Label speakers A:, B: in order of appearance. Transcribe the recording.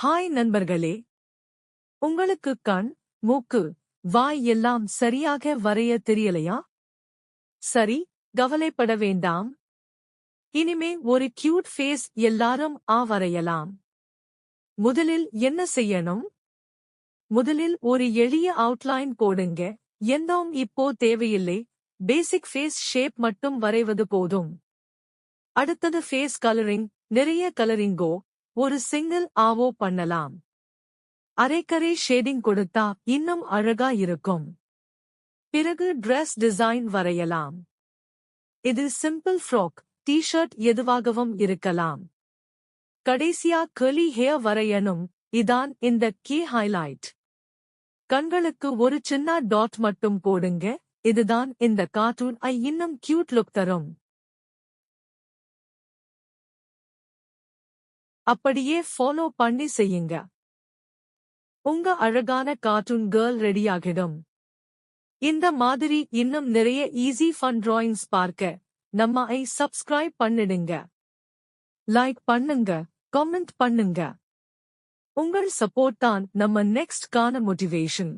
A: Hi நண்பர்களே, உங்களுக்கு கண், மூக்கு, வாய் எல்லாம் சரியாக வரைய தெரியலையா? சரி, கவலைப்பட வேண்டாம். இனிமே ஒரு கியூட் ஃபேஸ் எல்லாரும் வரையலாம். முதலில் என்ன செய்யணும்? முதலில் ஒரு எளிய அவுட்லைன் போடுங்க. எந்தவும் இப்போ தேவையில்லை, பேசிக் ஃபேஸ் ஷேப் மட்டும் வரைவது போதும். அடுத்தது ஃபேஸ் கலரிங், நிறைய கலரிங்கோ, ஒரு சிங்கிள் ஆவோ பண்ணலாம். அரைக்கரை ஷேடிங் கொடுத்தா இன்னும் அழகா இருக்கும். பிறகு டிரெஸ் டிசைன் வரையலாம். இது சிம்பிள் ஃப்ராக், டி-ஷர்ட் எதுவாகவும் இருக்கலாம். கடைசியா கர்லி ஹேர் வரையணும், இதான் இந்த கீ ஹைலைட். கண்களுக்கு ஒரு சின்ன டாட் மட்டும் போடுங்க, இதுதான் இந்த கார்ட்டூன் இன்னும் கியூட் லுக் தரும். அப்படியே ஃபாலோ பண்ணி செய்யுங்க. உங்க அழகான கார்ட்டூன் கேர்ள் ரெடியாகிடும். இந்த மாதிரி இன்னும் நிறைய ஈஸி ஃபன் டிராயிங்ஸ் பார்க்க நம்ம சப்ஸ்கிரைப் பண்ணிடுங்க. லைக் பண்ணுங்க, கமெண்ட் பண்ணுங்க. உங்கள் சப்போர்ட் தான் நம்ம நெக்ஸ்ட் கான மோட்டிவேஷன்.